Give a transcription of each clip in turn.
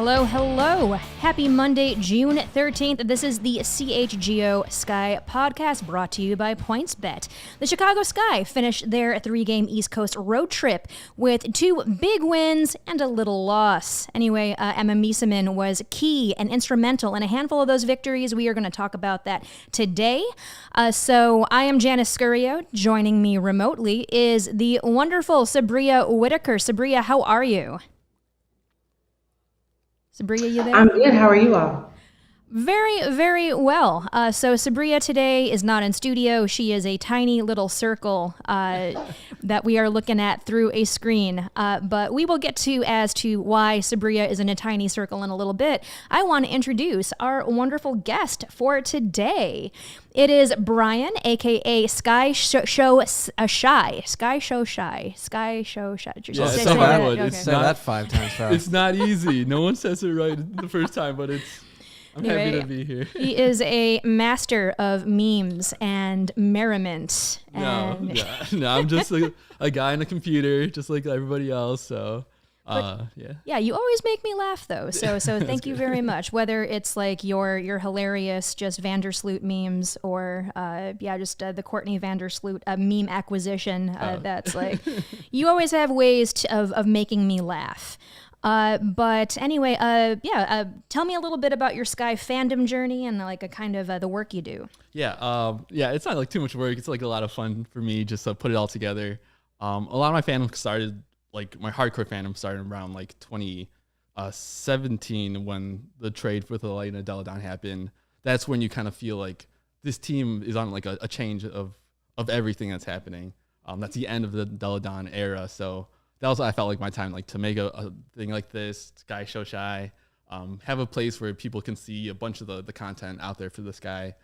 Hello, hello. Happy Monday, June 13th. This is the CHGO Sky Podcast brought to you by PointsBet. The Chicago Sky finished their 3-game East Coast road trip with 2 big wins and a little loss. Anyway, Emma Meesseman was key and instrumental in a handful of those victories. We are going to talk about that today. So I am Janice Scurio. Joining me remotely is the wonderful Subria Whitaker. Subria, how are you? Subria, you there? I'm good. How are you all? Very, very well. So Subria today is not in studio. She is a tiny little circle that we are looking at through a screen. But we will get as to why Subria is in a tiny circle in a little bit. I want to introduce our wonderful guest for today. It is Brian, a.k.a. Sky Show Shy. Sky Show Shy. Sky Show Shy. Yeah, it's so bad. Okay. Say that 5 times fast. It's not easy. No one says it right the first time, but I'm happy to be here. He is a master of memes and merriment. No, I'm just a guy on a computer, just like everybody else. So, yeah, you always make me laugh though. So thank you very much. Whether it's like your hilarious just Vandersloot memes or just the Courtney Vandersloot meme acquisition. That's like you always have ways of making me laugh. But anyway, tell me a little bit about your Sky fandom journey and like a kind of the work you do. Yeah, it's not like too much work. It's like a lot of fun for me just to put it all together. A lot of my fandom started, like my hardcore fandom started around like 2017 when the trade for the Light and Deladon happened. That's when you kind of feel like this team is on like a change of everything that's happening. That's the end of the Deladon era, so that was, I felt like my time, like to make a thing like this, Sky Show Shy, have a place where people can see a bunch of the content out there for the Sky.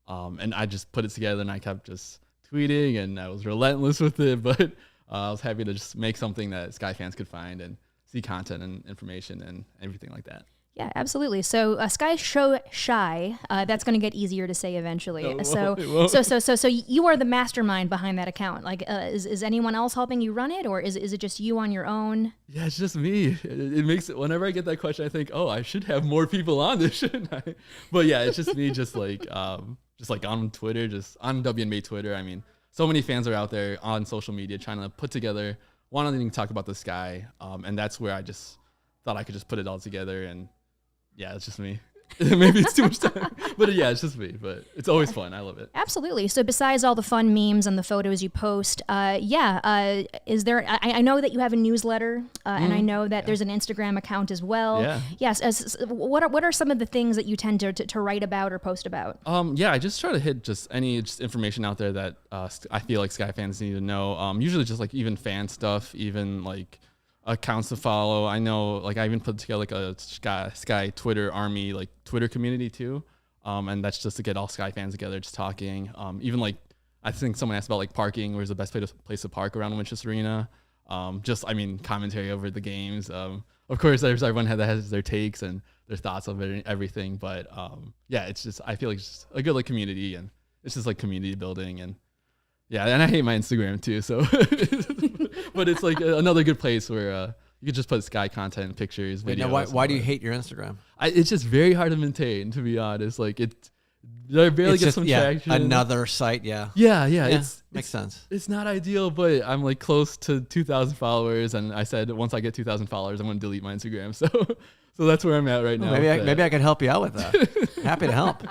And I just put it together and I kept just tweeting and I was relentless with it, but I was happy to just make something that Sky fans could find and see content and information and everything like that. Yeah, absolutely. So Sky Show Shy, that's going to get easier to say eventually. No, so you are the mastermind behind that account. Like, is anyone else helping you run it, or is it just you on your own? Yeah, it's just me. It makes it, whenever I get that question, I think, oh, I should have more people on this, shouldn't I? But yeah, it's just me, just like on Twitter, just on WNBA Twitter. I mean, so many fans are out there on social media trying to put together wanting to talk about the Sky, and that's where I just thought I could just put it all together and. Yeah, it's just me. Maybe it's too much time. But yeah, it's just me. But it's always fun. I love it. Absolutely. So besides all the fun memes and the photos you post, is there, I know that you have a newsletter and I know that there's an Instagram account as well. Yeah. Yes. What are some of the things that you tend to write about or post about? I just try to hit just any information out there that I feel like Sky fans need to know. Usually just like even fan stuff, even like accounts to follow. I know, like I even put together like a Sky Twitter army, like Twitter community too, and that's just to get all Sky fans together, just talking. Even like I think someone asked about like parking, where's the best place to park around Winchester Arena. Commentary over the games. Of course, there's everyone has their takes and their thoughts of it and everything. But it's just I feel like it's just a good like community, and it's just like community building and. Yeah, and I hate my Instagram too, so but it's like another good place where you can just put Sky content, pictures, videos. Now, why do you hate your Instagram? It's just very hard to maintain, to be honest. Like I barely get some traction. Another site, yeah. Yeah, makes sense. It's not ideal, but I'm like close to 2,000 followers, and I said once I get 2,000 followers, I'm going to delete my Instagram. So that's where I'm at right now. Maybe I can help you out with that. Happy to help.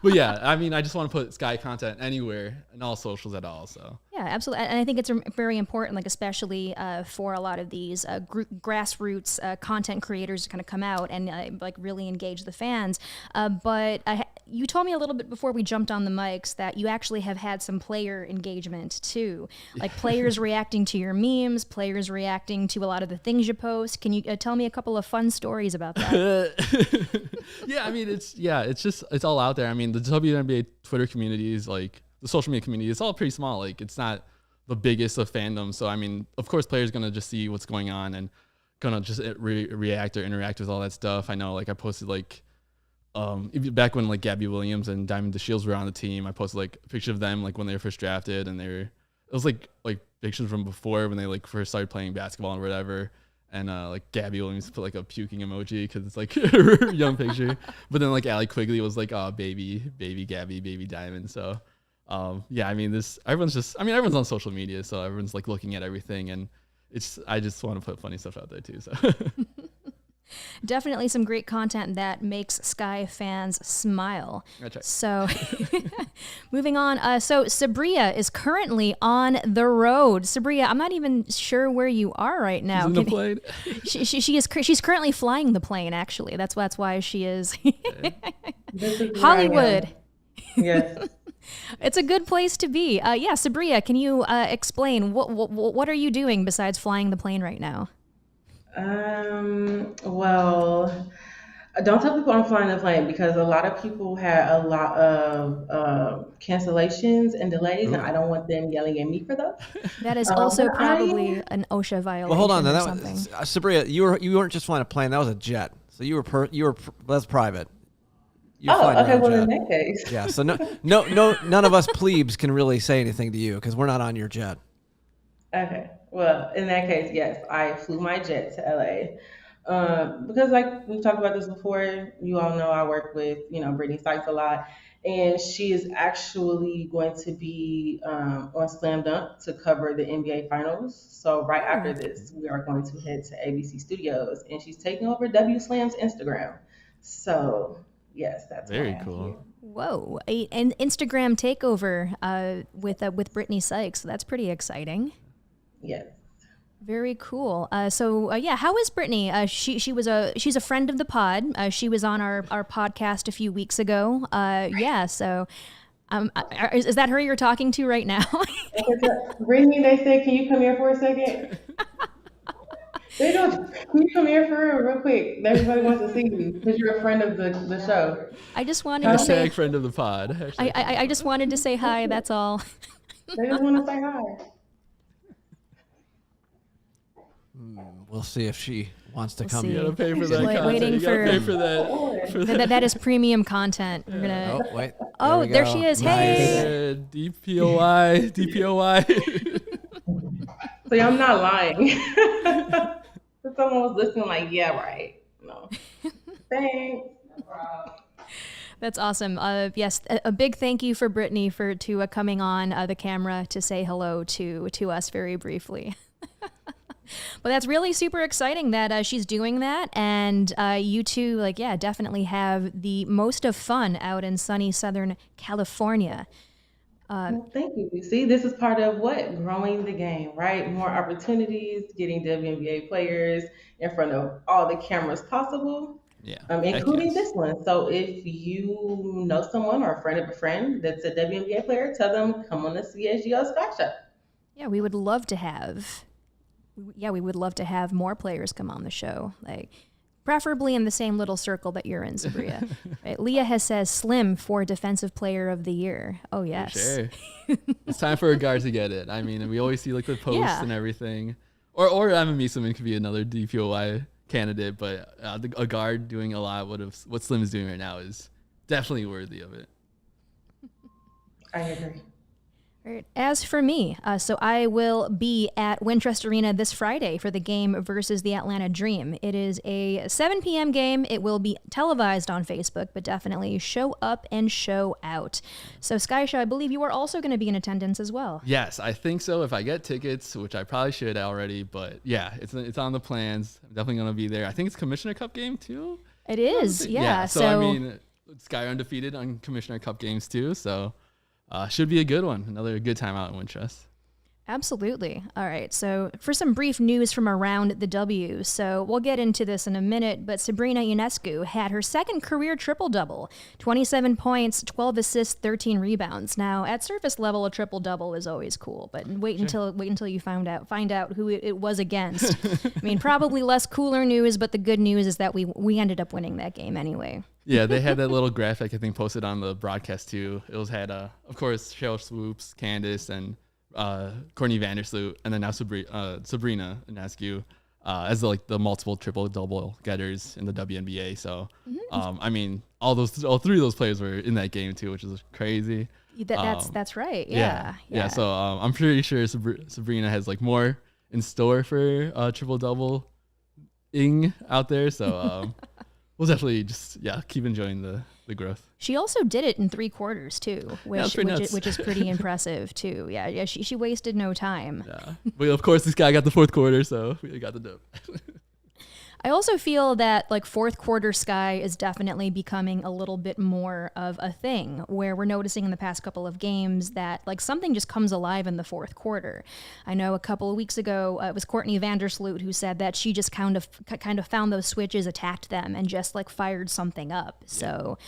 But yeah, I mean, I just want to put Sky content anywhere and all socials at all. So yeah, absolutely, and I think it's very important, like especially for a lot of these grassroots content creators to kind of come out and like really engage the fans. But you told me a little bit before we jumped on the mics that you actually have had some player engagement too, like players reacting to your memes, players reacting to a lot of the things you post. Can you tell me a couple of fun stories about that? Yeah, I mean, it's all out there. I mean, the WNBA Twitter community is like the social media community. It's all pretty small. Like it's not the biggest of fandoms. So I mean, of course, players gonna just see what's going on and gonna just react or interact with all that stuff. I know, like I posted like back when like Gabby Williams and Diamond DeShields were on the team, I posted like a picture of them like when they were first drafted, and it was like pictures from before when they like first started playing basketball or whatever. And like Gabby Williams put like a puking emoji because it's like her young picture. But then like Allie Quigley was like, oh, baby Gabby, baby Diamond. So yeah, I mean everyone's on social media, so everyone's like looking at everything, and I just want to put funny stuff out there too. So Definitely some great content that makes Sky fans smile. That's right. So moving on. So Subria is currently on the road. Subria, I'm not even sure where you are right now. She's in the plane. She's currently flying the plane, actually. That's why she is This is where I am. Hollywood. Yes. It's a good place to be. Yeah, Subria, can you explain what are you doing besides flying the plane right now? Well, don't tell people I'm flying the plane because a lot of people had a lot of cancellations and delays, and I don't want them yelling at me for those. That is also but probably an OSHA violation. Well, hold on. or That something. was, Sabria, you weren't just flying a plane. That was a jet. So that's private. You're flying your Okay. own Well, jet. in that case, Yeah. So no, none of us plebes can really say anything to you because we're not on your jet. okay. Well, in that case, yes, I flew my jet to LA. Because like we've talked about this before, you all know I work with, Brittany Sykes a lot. And she is actually going to be on Slam Dunk to cover the NBA Finals. So right after this, we are going to head to ABC Studios, and she's taking over W Slam's Instagram. So yes, that's Very why I'm cool. here. Whoa, an Instagram takeover with Brittany Sykes. So that's pretty exciting. Yes. Very cool. So yeah, how is Brittany? She's a friend of the pod. She was on our podcast a few weeks ago. Yeah. So, is that her you're talking to right now? Brittany, they said, can you come here for a second? They don't. Can you come here for real quick? Everybody wants to see you because you're a friend of the show. I just wanted to say. Hashtag friend of the pod. I just wanted to say hi. That's all. They just want to say hi. We'll see if she wants to come. see. You gotta pay for that Wait- content. waiting You gotta for- pay for that. That is premium content. We're gonna. Oh wait. Oh, we there go. she is. Nice. Hey. DPOI. So I'm not lying. If someone was listening, like, yeah, right. No. Thanks. That's awesome. Yes, a big thank you for Brittany for coming on the camera to say hello to us very briefly. But that's really super exciting that she's doing that, and you two, definitely have the most of fun out in sunny Southern California. Well, thank you. See, this is part of what? Growing the game, right? More opportunities, getting WNBA players in front of all the cameras possible, Yeah. including Heck yes. this one. So if you know someone or a friend of a friend that's a WNBA player, tell them, come on the CHGO Sky Show. Yeah, we would love to have. We would love to have more players come on the show, preferably in the same little circle that you're in, Subria. Right? Leah has says Slim for Defensive Player of the Year. Oh yes. Sure. It's time for a guard to get it. I mean, we always see the posts Yeah. and everything. Or Meesseman could be another DPOI candidate, but a guard doing a lot what Slim is doing right now is definitely worthy of it. I agree. Right. As for me, so I will be at Wintrust Arena this Friday for the game versus the Atlanta Dream. It is a 7 p.m. game. It will be televised on Facebook, but definitely show up and show out. So, Sky Show, I believe you are also going to be in attendance as well. Yes, I think so. If I get tickets, which I probably should already, but yeah, it's on the plans. I'm definitely gonna be there. I think it's Commissioner Cup game too. It is, yeah. So I mean, Sky are undefeated on Commissioner Cup games too. So should be a good one. Another good time out in Winchester. Absolutely. All right. So for some brief news from around the W, so we'll get into this in a minute, but Sabrina Ionescu had her second career triple-double, 27 points, 12 assists, 13 rebounds. Now, at surface level, a triple-double is always cool, but wait until you find out who it was against. I mean, probably less cooler news, but the good news is that we ended up winning that game anyway. Yeah, they had that little graphic I think posted on the broadcast too. It had of course Cheryl Swoops, Candace, and Courtney Vandersloot, and then now Sabrina Ionescu as the multiple triple double getters in the WNBA. So I mean, all three of those players were in that game too, which is crazy. That's right. Yeah. So I'm pretty sure Sabrina has more in store for triple double ing out there. So we'll definitely just keep enjoying the growth. She also did it in 3 quarters too, which is pretty impressive too. Yeah, she wasted no time. Yeah, but of course this guy got the 4th quarter, so we got the dub. I also feel that like 4th quarter Sky is definitely becoming a little bit more of a thing, where we're noticing in the past couple of games that like something just comes alive in the 4th quarter. I know a couple of weeks ago it was Courtney Vandersloot who said that she just kind of found those switches, attacked them, and just like fired something up. So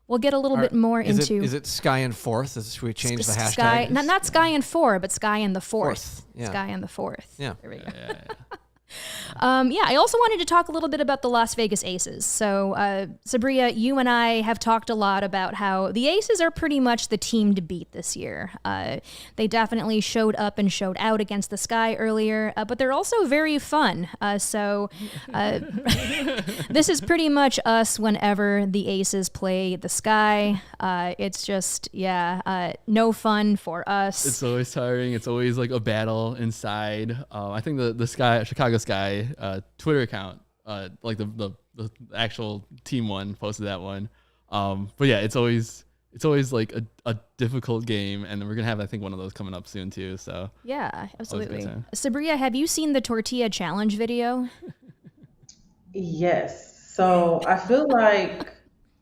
we'll get a little bit more into. Is it Sky in 4th? Should we change the hashtag? Sky, not Sky in 4, but Sky in the 4th. Yeah. Sky in the 4th. Yeah. There we go. I also wanted to talk a little bit about the Las Vegas Aces. So, Subria, you and I have talked a lot about how the Aces are pretty much the team to beat this year. They definitely showed up and showed out against the Sky earlier, but they're also very fun. This is pretty much us whenever the Aces play the Sky. It's just, no fun for us. It's always tiring. It's always like a battle inside. I think the Chicago Sky Twitter account, like the actual team one posted that one. But yeah, it's always like a difficult game, and we're gonna have I think one of those coming up soon too. So yeah, absolutely. Subria, have you seen the tortilla challenge video? Yes. So I feel like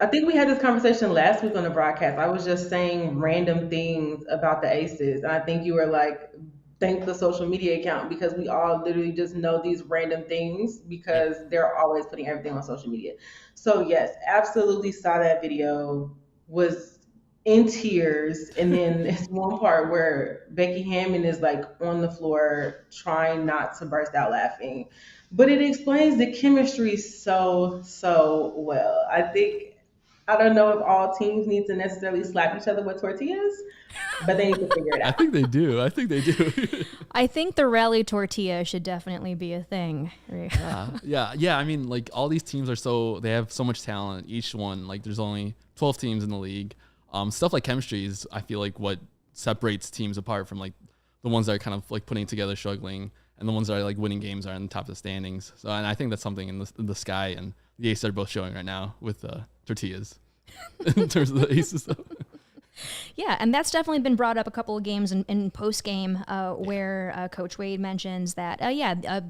I think we had this conversation last week on the broadcast. I was just saying random things about the Aces, and I think you were like, thank the social media account, because we all literally just know these random things because they're always putting everything on social media. So yes, absolutely saw that video, was in tears. And then there's one part where Becky Hammon is like on the floor trying not to burst out laughing, but it explains the chemistry so well. I don't know if all teams need to necessarily slap each other with tortillas, but they need to figure it out. I think they do. I think the rally tortilla should definitely be a thing. Yeah. I mean, like all these teams they have so much talent. Each one, like there's only 12 teams in the league. Stuff like chemistry is, I feel like, what separates teams apart from like the ones that are kind of like putting together struggling, and the ones that are like winning games are on the top of the standings. So, and I think that's something in the Sky and the Aces are both showing right now with tortillas in terms of the Aces. Yeah, and that's definitely been brought up a couple of games in post-game where Coach Wade mentions that,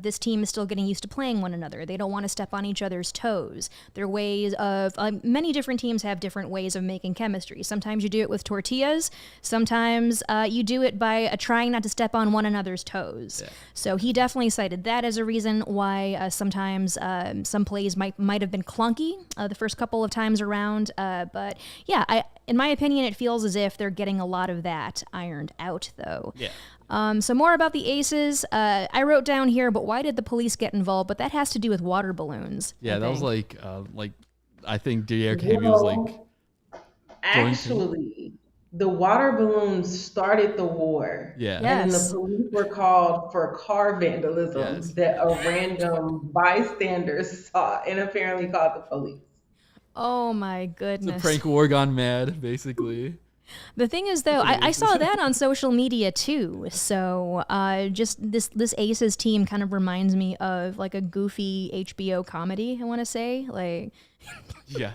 this team is still getting used to playing one another. They don't want to step on each other's toes. Their ways of, many different teams have different ways of making chemistry. Sometimes you do it with tortillas. Sometimes you do it by trying not to step on one another's toes. Yeah. So he definitely cited that as a reason why sometimes some plays might have been clunky the first couple of times around. But yeah, in my opinion, it feels as if they're getting a lot of that ironed out, though. Yeah. So more about the Aces. I wrote down here, but why did the police get involved? But that has to do with water balloons. Yeah, that was like I think Derrick Henry was like. Actually, the water balloons started the war. Yeah. Yes. And the police were called for car vandalism that a random bystander saw and apparently called the police. Oh my goodness. It's a prank war gone mad, basically. The thing is, though, I saw that on social media too. So just this Aces team kind of reminds me of like a goofy HBO comedy, I want to say. Like, yeah.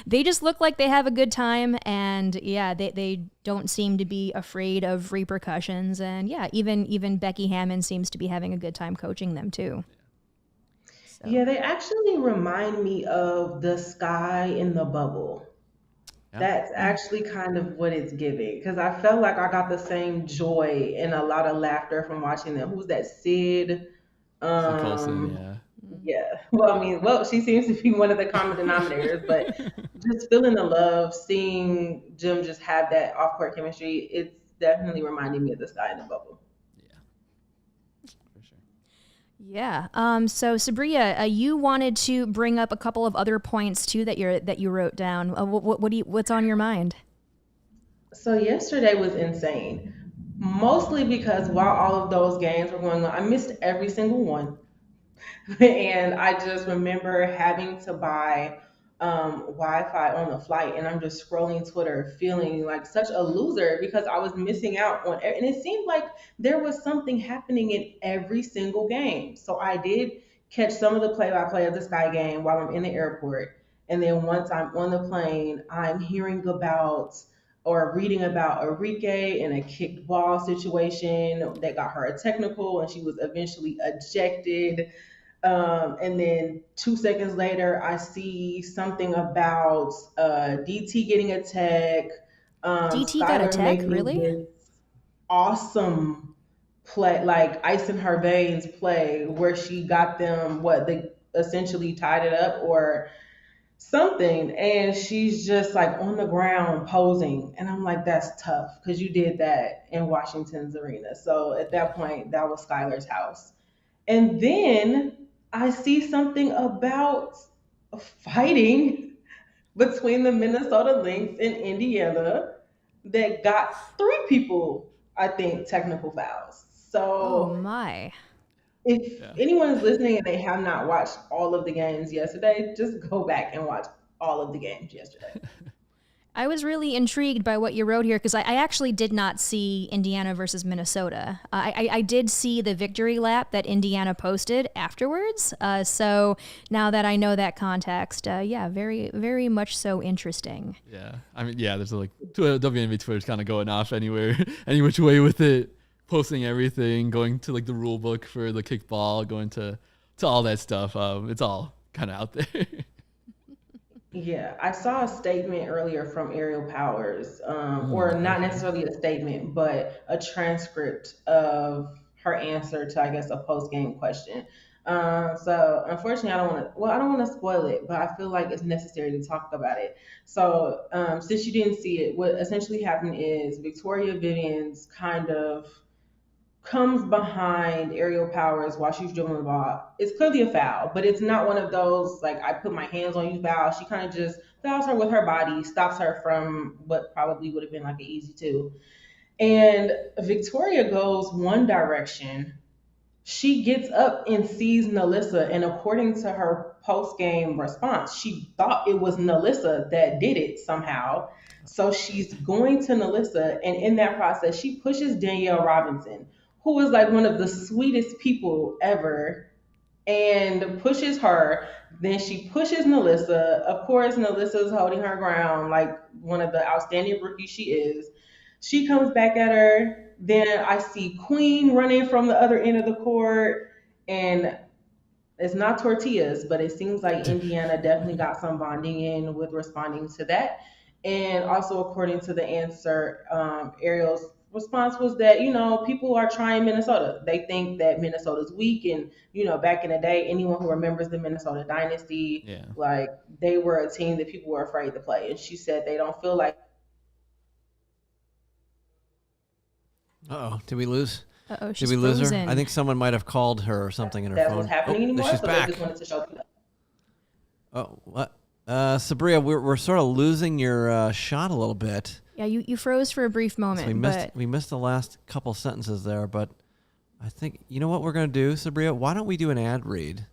They just look like they have a good time, and they don't seem to be afraid of repercussions. And even Becky Hammon seems to be having a good time coaching them too. So. Yeah, they actually remind me of the Sky in the bubble. Yeah. That's actually kind of what it's giving, because I felt like I got the same joy and a lot of laughter from watching them. Who's that? Sid? Colson, yeah. Yeah. Well, she seems to be one of the common denominators, but just feeling the love, seeing Jim just have that off-court chemistry, it's definitely reminding me of the Sky in the bubble. Yeah. So Subria, you wanted to bring up a couple of other points too that you wrote down. What's on your mind? So yesterday was insane, mostly because while all of those games were going on, I missed every single one, and I just remember having to buy Wi-Fi on the flight, and I'm just scrolling Twitter feeling like such a loser because I was missing out on, and it seemed like there was something happening in every single game. So I did catch some of the play-by-play of the Sky game while I'm in the airport. And then once I'm on the plane, I'm hearing about or reading about Enrique in a kicked ball situation that got her a technical and she was eventually ejected. And then 2 seconds later, I see something about DT getting a tech. DT got a Skylar tech, making really? this awesome play, like ice in her veins play, where she got them what they essentially tied it up or something, and she's just like on the ground posing, and I'm like, that's tough because you did that in Washington's arena. So at that point, that was Skylar's house. And then I see something about fighting between the Minnesota Lynx and Indiana that got 3 people, I think, technical fouls. Oh So my. if Yeah. anyone is listening and they have not watched all of the games yesterday, just go back and watch all of the games yesterday. I was really intrigued by what you wrote here because I actually did not see Indiana versus Minnesota. I did see the victory lap that Indiana posted afterwards. So now that I know that context, yeah, very, very much so interesting. Yeah, I mean, yeah, there's like WNBA Twitter's kind of going off anywhere, any which way with it, posting everything, going to like the rule book for the kickball, going to all that stuff. It's all kind of out there. Yeah, I saw a statement earlier from Ariel Powers, or not necessarily a statement, but a transcript of her answer to, I guess, a post-game question. So unfortunately, I don't want to spoil it, but I feel like it's necessary to talk about it. So since you didn't see it, what essentially happened is Victoria Vivian's kind of comes behind Ariel Powers while she's dribbling the ball. It's clearly a foul, but it's not one of those like I put my hands on you foul. She kind of just fouls her with her body, stops her from what probably would have been like an easy 2. And Victoria goes one direction. She gets up and sees Nalissa, and according to her post-game response, she thought it was Nalissa that did it somehow. So she's going to Nalissa, and in that process, she pushes Danielle Robinson, who is like one of the sweetest people ever, and pushes her. Then she pushes Nalissa. Of course, Nalissa's holding her ground like one of the outstanding rookies she is. She comes back at her. Then I see Queen running from the other end of the court, and it's not tortillas, but it seems like Indiana definitely got some bonding in with responding to that. And also, according to the answer, Ariel's response was that, people are trying Minnesota. They think that Minnesota's weak. And, back in the day, anyone who remembers the Minnesota dynasty, Yeah. like they were a team that people were afraid to play. And she said they don't feel like. Uh-oh, did we lose? Uh-oh, Did she's we lose her? frozen. I think someone might have called her or something in her That phone. was happening anymore. She's So back. they just wanted to show people. Oh, what? Sabria, we're sort of losing your shot a little bit. Yeah, you froze for a brief moment, So we missed the last couple sentences there, but I think you know what we're gonna do, Sabria. Why don't we do an ad read?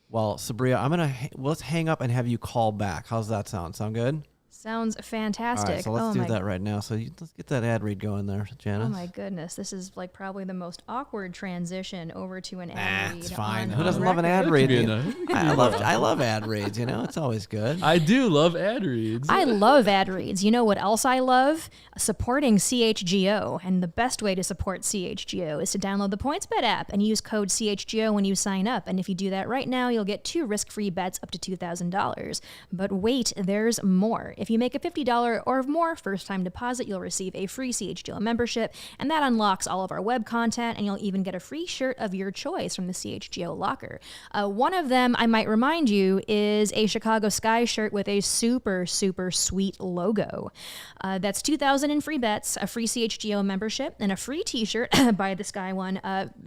Well, Sabria, let's hang up and have you call back. How's that sound? Sound good? sounds fantastic. All right, so let's do that right now. So let's get that ad read going there, Janice. Oh my goodness, this is like probably the most awkward transition over to an ad read. It's fine. on Who doesn't love an ad record. read? That could be I love ad reads. It's always good. I do love ad reads. I love ad reads. You know what else I love? Supporting CHGO. And the best way to support CHGO is to download the PointsBet app and use code CHGO when you sign up. And if you do that right now, you'll get 2 risk-free bets up to $2,000. But wait, there's more. If you make a $50 or more first-time deposit, you'll receive a free CHGO membership, and that unlocks all of our web content, and you'll even get a free shirt of your choice from the CHGO locker. One of them, I might remind you, is a Chicago Sky shirt with a super, super sweet logo. That's $2,000 in free bets, a free CHGO membership, and a free t-shirt by the Sky one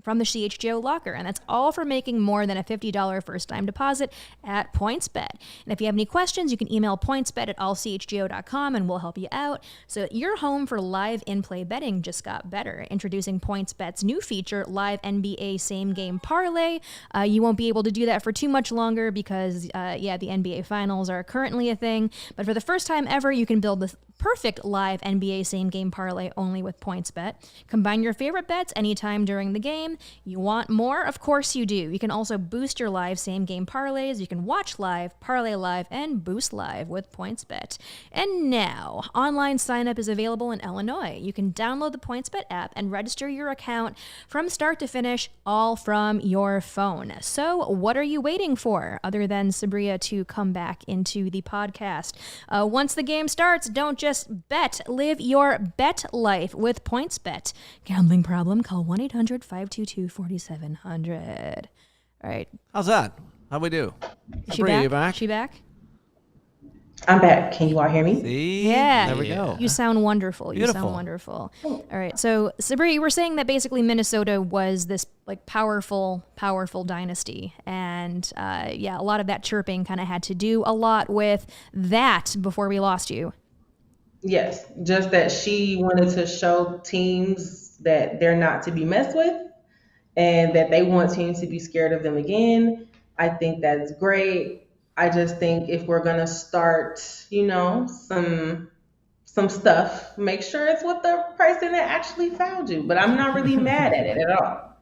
from the CHGO locker, and that's all for making more than a $50 first-time deposit at PointsBet. And if you have any questions, you can email pointsbet@allchgo.com and we'll help you out. So your home for live in-play betting just got better. Introducing PointsBet's new feature, Live NBA Same Game Parlay. You won't be able to do that for too much longer because, the NBA Finals are currently a thing. But for the first time ever, you can build perfect live NBA same game parlay only with PointsBet. Combine your favorite bets anytime during the game. You want more? Of course you do. You can also boost your live same game parlays. You can watch live, parlay live, and boost live with PointsBet. And now, online sign up is available in Illinois. You can download the PointsBet app and register your account from start to finish, all from your phone. So what are you waiting for other than Subria to come back into the podcast? Once the game starts, don't just bet. Live your bet life with PointsBet. Gambling problem? Call 1-800-522-4700. All right. How's that? How'd we do? Is she Subria, back? you back? She back? I'm back. Can you all hear me? See? Yeah. There we go. You sound wonderful. Beautiful. You sound wonderful. All right. So, Subria, you were saying that basically Minnesota was this like powerful dynasty. And a lot of that chirping kind of had to do a lot with that before we lost you. Yes, just that she wanted to show teams that they're not to be messed with and that they want teams to be scared of them again. I think that's great. I just think if we're going to start, some stuff, make sure it's with the person that actually fouled you. But I'm not really mad at it at all.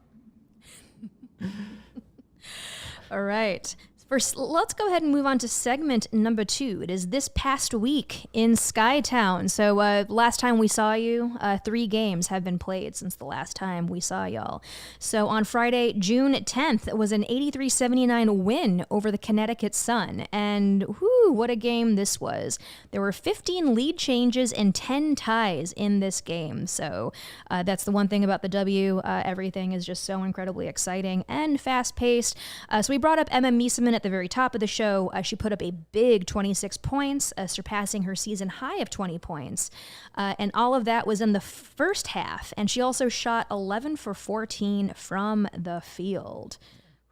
All right. First, let's go ahead and move on to segment number 2. It is this past week in Skytown. So last time we saw you, 3 games have been played since the last time we saw y'all. So on Friday, June 10th, it was an 83-79 win over the Connecticut Sun. And whoo, what a game this was. There were 15 lead changes and 10 ties in this game. So that's the one thing about the W. Everything is just so incredibly exciting and fast-paced. So we brought up Emma Meesseman at the very top of the show. She put up a big 26 points, surpassing her season high of 20 points. And all of that was in the first half. And she also shot 11 for 14 from the field.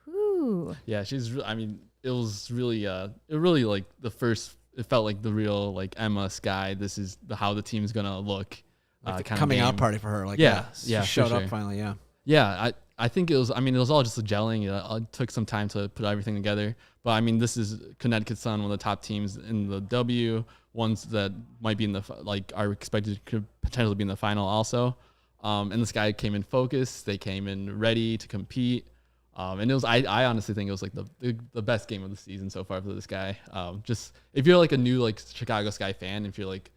Whew. Yeah, it was really, like the first, it felt like the real, like Emma Sky, this is how the team's going to look. Like the kind coming of out party for her. Like, yeah, she showed up finally, yeah. Yeah, I think it was all just a gelling. It took some time to put everything together. But, this is Connecticut Sun, one of the top teams in the W, ones that might be are expected to potentially be in the final also. And this guy came in focused. They came in ready to compete. And it was, I honestly think it was like the best game of the season so far for this guy. Just if you're like a new like Chicago Sky fan, if you're like,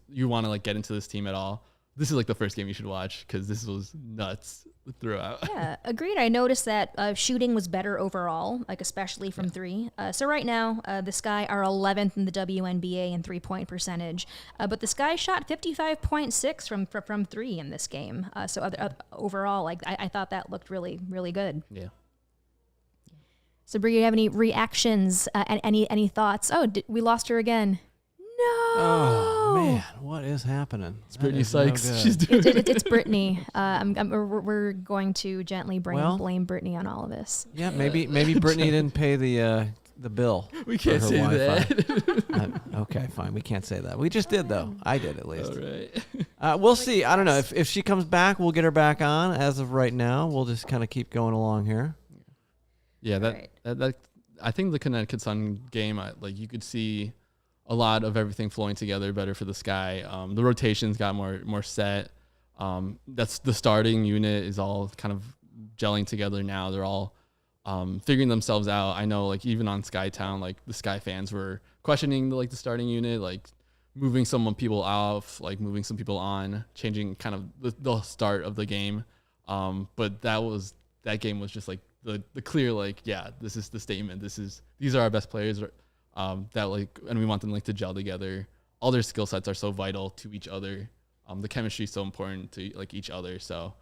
you want to like get into this team at all, this is like the first game you should watch because this was nuts throughout. Yeah, agreed. I noticed that shooting was better overall, like especially from 3. So right now, the Sky are 11th in the WNBA in 3-point percentage, but the Sky shot 55.6 from 3 in this game. So overall, like I thought that looked really, really good. Yeah. So, Brie, you have any reactions? And any thoughts? Oh, we lost her again. No. Oh man, what is happening? It's Brittany Sykes. She's doing it's Brittany. We're going to gently blame Brittany on all of this. Yeah, maybe Brittany didn't pay the bill. We can't say that. Okay, fine. We can't say that. We just did though. I did at least. All right. We'll see. I don't know if she comes back. We'll get her back on. As of right now, we'll just kind of keep going along here. Yeah, that I think the Connecticut Sun game, like you could see a lot of everything flowing together better for the Sky. The rotations got more set. That's the starting unit is all kind of gelling together now. They're all figuring themselves out. I know, like even on Skytown, like the Sky fans were questioning the starting unit, like moving people off, like moving some people on, changing kind of the start of the game. But that game was just like the clear, like, yeah, this is the statement. These are our best players. And we want them to gel together. All their skill sets are so vital to each other. The chemistry is so important to each other. So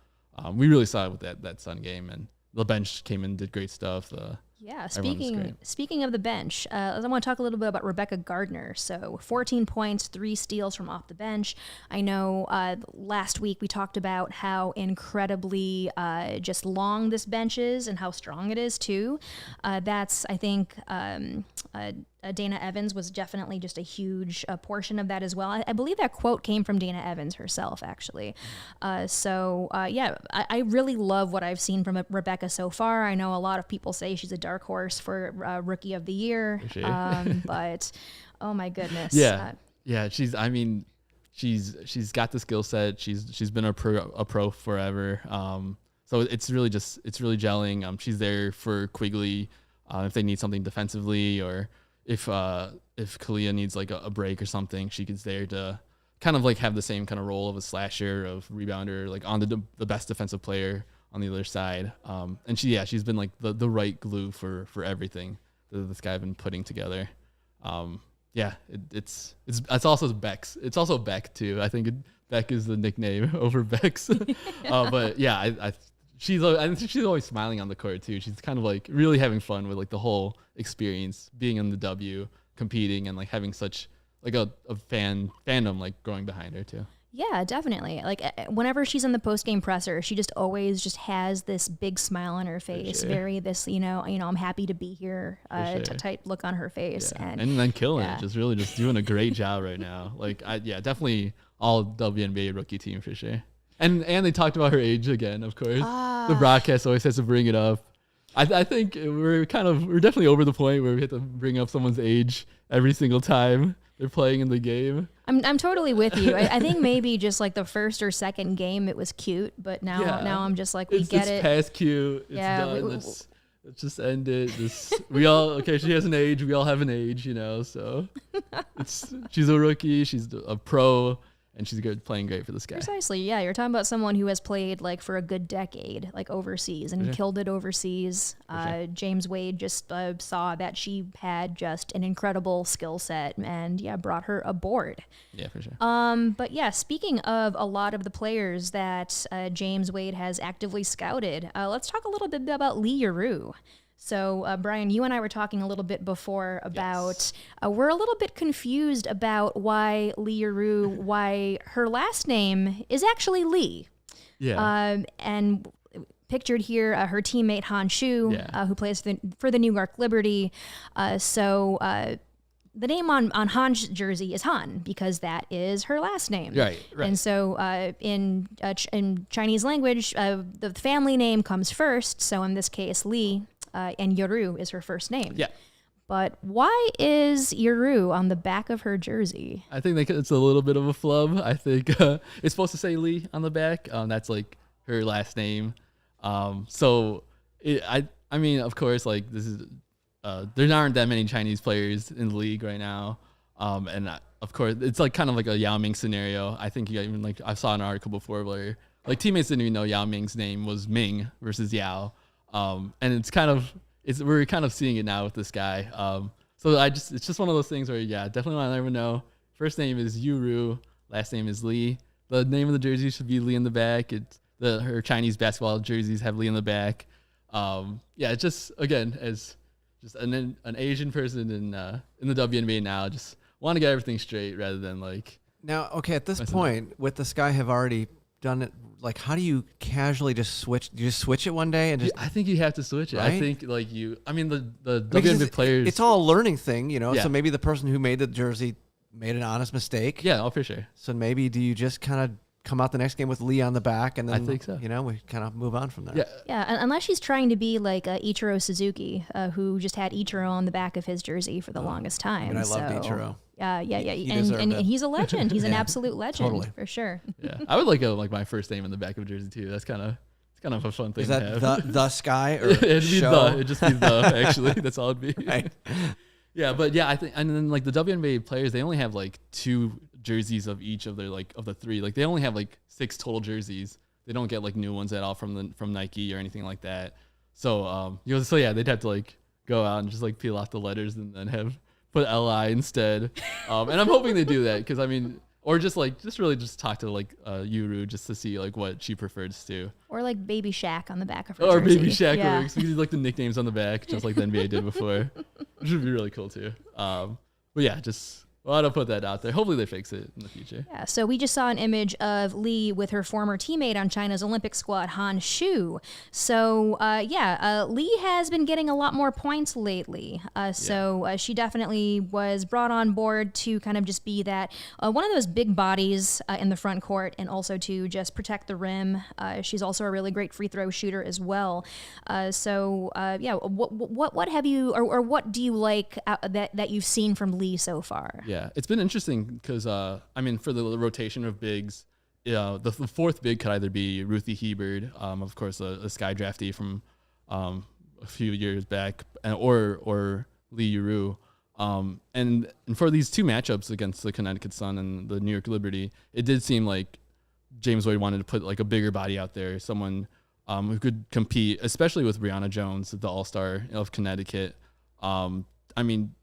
we really saw it with that Sun game, and the bench came in and did great stuff. Yeah, speaking of the bench, I want to talk a little bit about Rebecca Gardner. So 14 points, 3 steals from off the bench. I know last week we talked about how incredibly just long this bench is and how strong it is too. That's, I think, Dana Evans was definitely just a huge portion of that as well. I believe that quote came from Dana Evans herself, actually. I really love what I've seen from Rebecca so far. I know a lot of people say she's a dark horse for Rookie of the Year, but oh my goodness. Yeah, she's. she's got the skill set. She's been a pro forever. So it's really gelling. She's there for Quigley if they need something defensively, or if Kalia needs like a break or something, she's there to kind of like have the same kind of role of a slasher, of rebounder, like on the best defensive player on the other side. And she's been like the right glue for everything that this guy been putting together. It's also Beck's. It's also Beck too. I think Beck is the nickname over Beck's. But yeah, I think she's always smiling on the court too. She's kind of like really having fun with like the whole experience, being in the W, competing, and like having such like a fandom like growing behind her too. Yeah, definitely. Like whenever she's in the post-game presser, she just always just has this big smile on her face. Sure. Very this, I'm happy to be here type look on her face. Yeah. And then killing it. Just really just doing a great job right now. Like, definitely all WNBA rookie team for sure. And they talked about her age again, of course. The broadcast always has to bring it up. I think we're definitely over the point where we have to bring up someone's age every single time they're playing in the game. I'm totally with you. I think maybe just like the first or second game it was cute, but now I'm just like, it's past cute. It's done. Let's just end it. She has an age. We all have an age, so she's a rookie. She's a pro. And she's playing great for this guy. Precisely, yeah. You're talking about someone who has played like for a good decade, like overseas, and killed it overseas. James Wade just saw that she had just an incredible skill set, and brought her aboard. Yeah, for sure. But yeah, speaking of a lot of the players that James Wade has actively scouted, let's talk a little bit about Yueru. So, Brian, you and I were talking a little bit before about we're a little bit confused about why Yueru, why her last name is actually Lee. Yeah. And pictured here, her teammate Han Shu, who plays for the New York Liberty. The name on Han's jersey is Han because that is her last name. Right. And so in Chinese language, the family name comes first. So in this case, Lee. And Yueru is her first name. Yeah. But why is Yueru on the back of her jersey? I think it's a little bit of a flub. I think it's supposed to say Lee on the back. That's like her last name. I mean, of course, like this is there aren't that many Chinese players in the league right now. Of course, it's like kind of like a Yao Ming scenario. I think I saw an article before where like teammates didn't even know Yao Ming's name was Ming versus Yao. And we're kind of seeing it now with this guy. So it's just one of those things where, definitely want to let everyone know. First name is Yueru, last name is Lee. The name of the jersey should be Lee in the back. Her Chinese basketball jerseys have Lee in the back. It's just, again, as just an Asian person in the WNBA now, just want to get everything straight rather than like. Now, okay, at this point, with the Sky have already done it. Like, how do you casually just switch? Do you just switch it one day and just? I think you have to switch it. Right? I think the WNBA players. It's all a learning thing, Yeah. So maybe the person who made the jersey made an honest mistake. Yeah, for sure. So maybe do you just kind of come out the next game with Lee on the back, and then I think so. We kind of move on from there. Yeah. Yeah, unless she's trying to be like Ichiro Suzuki, who just had Ichiro on the back of his jersey for the longest time. I loved Ichiro. And he's a legend. He's an absolute legend, totally. for sure. Yeah, I would like my first name in the back of a jersey too. That's kind of a fun thing. Is to that have. the Sky or it'd be show? it'd just be the actually. That's all it'd be. Right. Yeah, but I think, and then like the WNBA players, they only have like 2 jerseys of each of their of the 3. Like they only have like 6 total jerseys. They don't get like new ones at all from Nike or anything like that. So they'd have to like go out and just like peel off the letters and then put LI instead. And I'm hoping they do that because I mean, or just really talk to like Yueru just to see like what she prefers to. Or like Baby Shaq on the back of her Or jersey. Baby Shaq works. We do like the nicknames on the back, just like the NBA did before, which would be really cool too. But yeah, I don't put that out there. Hopefully they fix it in the future. Yeah, so we just saw an image of Lee with her former teammate on China's Olympic squad, Han Shu. So, Lee has been getting a lot more points lately. She definitely was brought on board to kind of just be that one of those big bodies in the front court and also to just protect the rim. She's also a really great free throw shooter as well. What have you, or what do you like that you've seen from Lee so far? Yeah. Yeah, it's been interesting because I mean, for the rotation of bigs, the fourth big could either be Ruthie Hebard, of course, a Sky draftee from a few years back, or Lee Yueru. And for these two matchups against the Connecticut Sun and the New York Liberty, it did seem like James Wade wanted to put like a bigger body out there, someone who could compete, especially with Brianna Jones, the All-Star of Connecticut. I mean,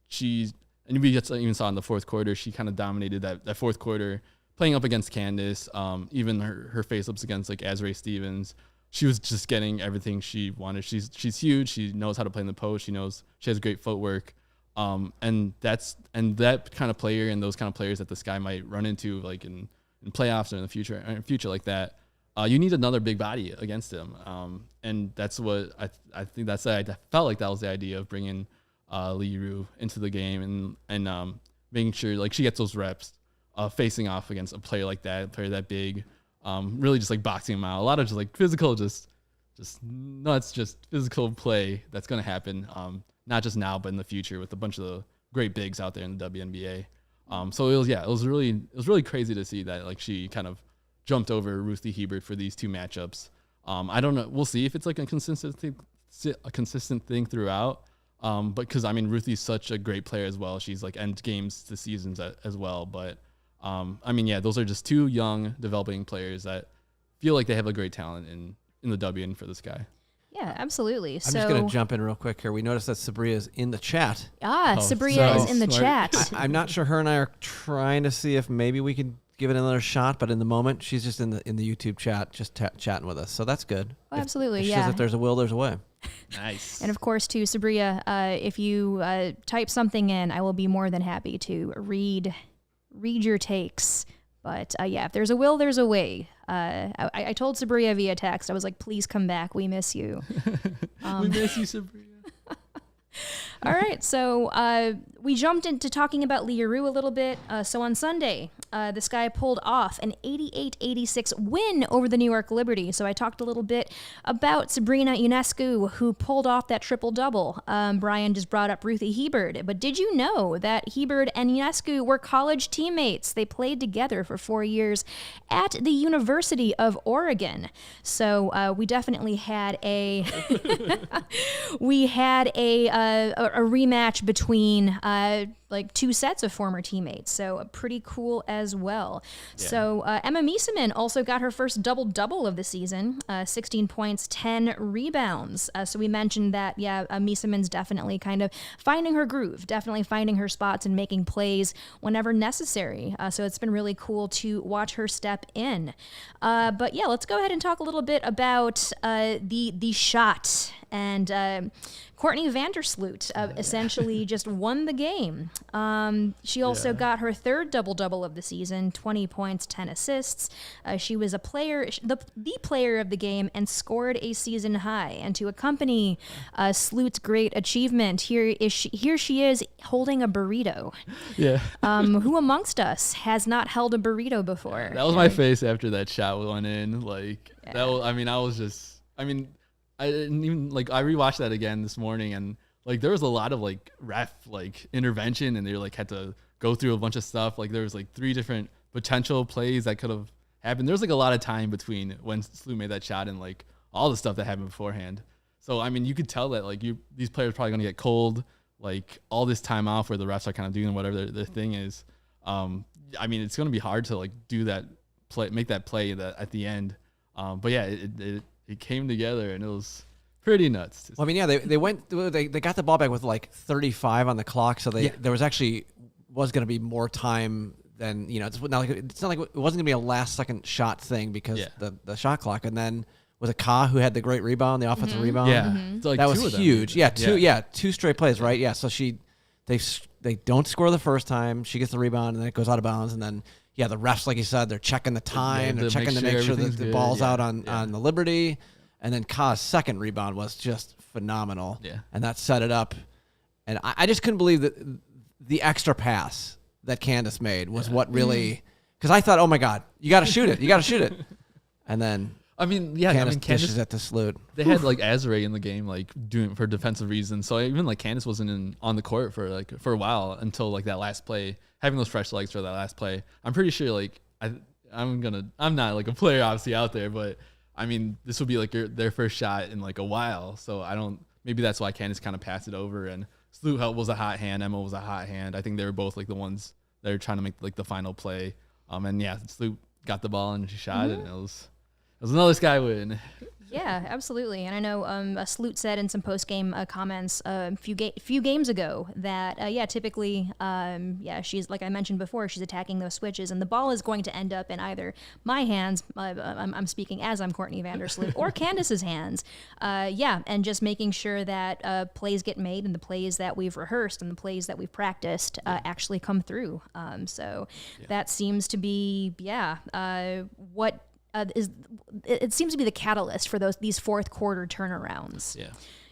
and we even saw in the fourth quarter, she kind of dominated that fourth quarter, playing up against Candace, even her face-ups against like Azrae Stevens. She was just getting everything she wanted. She's huge. She knows how to play in the post. She has great footwork. And that kind of player and those kind of players that the Sky might run into like in playoffs or in the future like that. You need another big body against them. And that's what I think I felt like that was the idea of bringing Lee Yueru into the game and making sure like she gets those reps facing off against a player like that, a player that big, really just like boxing him out. A lot of just like physical, just nuts, just physical play that's going to happen. Not just now, but in the future with a bunch of the great bigs out there in the WNBA. So it was really crazy to see that like she kind of jumped over Ruthie Hebard for these two matchups. I don't know. We'll see if it's like a consistent thing throughout. But because I mean Ruthie's such a great player as well. She's like end games to seasons as well. But I mean, yeah, those are just two young developing players that feel like they have a great talent in the WN for the Sky. Yeah, absolutely. I'm just going to jump in real quick here. We noticed that Sabria is in the chat. Sabria is in the chat. I'm not sure her and I are trying to see if maybe we could give it another shot, but in the moment, she's just in the YouTube chat, just chatting with us. So that's good. Oh, absolutely, if yeah. Says if there's a will, there's a way. Nice. And of course, too, Subria, if you type something in, I will be more than happy to read your takes. But yeah, if there's a will, there's a way. I told Subria via text, I was like, please come back. We miss you. We miss you, Subria. All right, so we jumped into talking about Lee Yueru a little bit. So on Sunday, the Sky pulled off an 88-86 win over the New York Liberty. So I talked a little bit about Sabrina Ionescu, who pulled off that triple-double. Brian just brought up Ruthie Hebard. But did you know that Hebard and Ionescu were college teammates? They played together for 4 years at the University of Oregon. So we definitely had a a rematch between like two sets of former teammates. So pretty cool as well. Yeah. So Emma Meesseman also got her first double-double of the season, 16 points, 10 rebounds. So we mentioned that, yeah, Meesseman's definitely kind of finding her groove, definitely finding her spots and making plays whenever necessary. So it's been really cool to watch her step in. But yeah, let's go ahead and talk a little bit about the shot. And Courtney Vandersloot essentially just won the game. She also got her third double-double of the season, 20 points, 10 assists. She was the player of the game and scored a season high. And to accompany Sloot's great achievement, here she is holding a burrito. Yeah. Who amongst us has not held a burrito before? That was my face after that shot went in. Like Yeah. I didn't even like. I rewatched that again this morning, and like there was a lot of like ref like intervention, and they like had to go through a bunch of stuff. Like there was like 3 different potential plays that could have happened. There was like a lot of time between when Sloot made that shot and like all the stuff that happened beforehand. So I mean, you could tell that like these players are probably gonna get cold. Like all this time off where the refs are kind of doing whatever their thing is. I mean, it's gonna be hard to like do that play, make that play at the end. But yeah, it came together and it was pretty nuts. Well, I mean, yeah, they got the ball back with like 35 on the clock, so there was going to be more time than, you know, it's not like it wasn't going to be a last second shot thing because the shot clock. And then was it Ka who had the great rebound, the offensive rebound? Yeah, Mm-hmm. like that was huge. Yeah, two straight plays, Yeah. right? Yeah, so they don't score the first time. She gets the rebound and then it goes out of bounds, and then the refs, like you said, they're checking the time, they're checking to make sure that the ball's out on the Liberty. And then Ka's second rebound was just phenomenal. Yeah. And that set it up. And I just couldn't believe that the extra pass that Candace made was what really, because I thought, oh my God, you got to shoot it. You got to shoot it. And then I mean, yeah, Candace Candace dishes at the salute. They had like Azure in the game, like doing for defensive reasons. So even like Candace wasn't on the court for a while until like that last play, having those fresh legs for that last play. I'm pretty sure like I'm not like a player obviously out there, but I mean this would be like their first shot in like a while. So maybe that's why Candace kind of passed it over, and Salute was a hot hand, Emma was a hot hand. I think they were both like the ones that were trying to make like the final play. And yeah, Salute got the ball and she shot it, and it was another Sky win. Yeah, absolutely. And I know Salute said in some post-game comments a few games ago that, typically, she's, like I mentioned before, she's attacking those switches, and the ball is going to end up in either my hands, I'm speaking as I'm Courtney Vandersloot, or Candace's hands. And just making sure that plays get made, and the plays that we've rehearsed and the plays that we've practiced actually come through. That seems to be, what... it seems to be the catalyst for these fourth quarter turnarounds.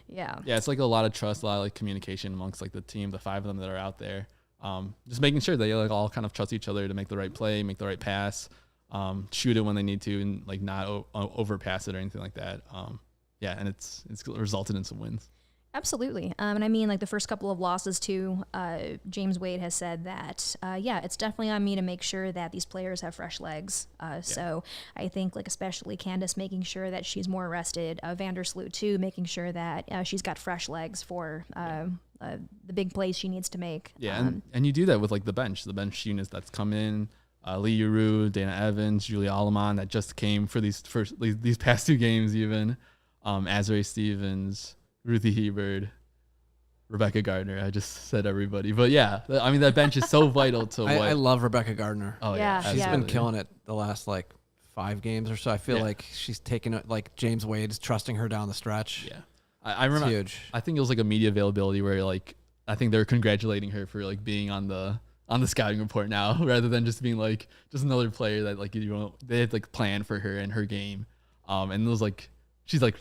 Yeah. It's like a lot of trust, a lot of like communication amongst like the team, the 5 of them that are out there. Just making sure they like all kind of trust each other to make the right play, make the right pass, shoot it when they need to, and like not overpass it or anything like that. And it's resulted in some wins. Absolutely. And I mean, like the first couple of losses too, James Wade has said that, it's definitely on me to make sure that these players have fresh legs. So I think like especially Candace making sure that she's more rested, Vandersloot too, making sure that she's got fresh legs for the big plays she needs to make. Yeah, and you do that with like the bench units that's come in. Yueru, Dana Evans, Julia Alamon that just came for these past 2 games even. Azure Stevens, Ruthie Hebert, Rebecca Gardner. I just said everybody. But yeah, I mean, that bench is so vital to what... I love Rebecca Gardner. Oh, yeah. She's been killing it the last, 5 games or so. I feel like she's taken it, James Wade's trusting her down the stretch. Yeah. I remember... It's huge. I think it was, a media availability where, I think they're congratulating her for, being on the scouting report now rather than just being, just another player that, they had, planned for her and her game. And it was,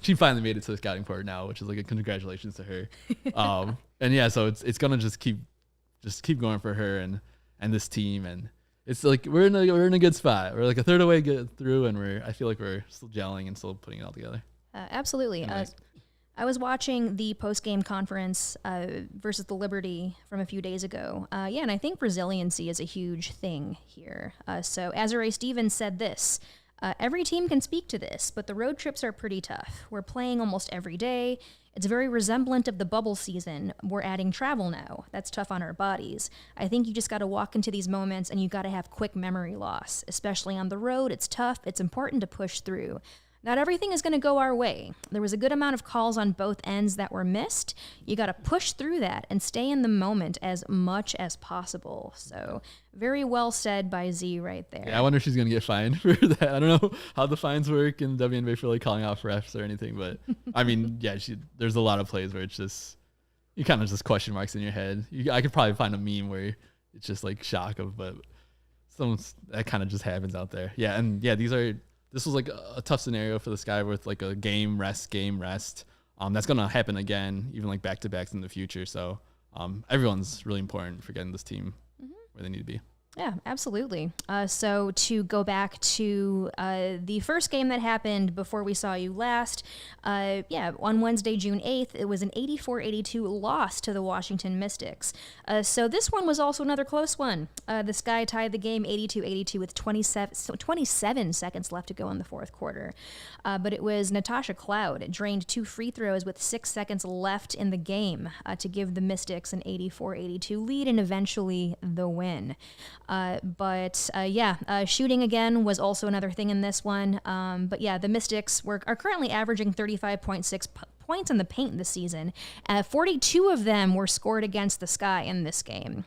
she finally made it to the scouting report now, which is a congratulations to her. And yeah, so it's gonna just keep going for her and this team, and it's we're in a good spot. We're a third away through, and I feel like we're still gelling and still putting it all together. Absolutely. I was watching the post-game conference versus the Liberty from a few days ago. And I think resiliency is a huge thing here. So Azure Stevens said this. Every team can speak to this, but the road trips are pretty tough. We're playing almost every day. It's very resemblant of the bubble season. We're adding travel now. That's tough on our bodies. I think you just got to walk into these moments, and you got to have quick memory loss. Especially on the road, it's tough. It's important to push through. Not everything is going to go our way. There was a good amount of calls on both ends that were missed. You got to push through that and stay in the moment as much as possible. So very well said by Z right there. Yeah, I wonder if she's going to get fined for that. I don't know how the fines work in WNBA for calling out refs or anything, but I mean, yeah, there's a lot of plays where it's just, you kind of just question marks in your head. I could probably find a meme where it's just shock of, but that kind of just happens out there. Yeah, and yeah, this was a tough scenario for the Sky with a game rest. That's going to happen again, even back-to-backs in the future. So everyone's really important for getting this team where they need to be. Yeah, absolutely. So to go back to the first game that happened before we saw you last, on Wednesday, June 8th, it was an 84-82 loss to the Washington Mystics. So this one was also another close one. The Sky tied the game 82-82 with 27 seconds left to go in the fourth quarter. But it was Natasha Cloud drained 2 free throws with 6 seconds left in the game to give the Mystics an 84-82 lead and eventually the win. Shooting again was also another thing in this one. The Mystics are currently averaging 35.6 points in the paint this season. 42 of them were scored against the Sky in this game.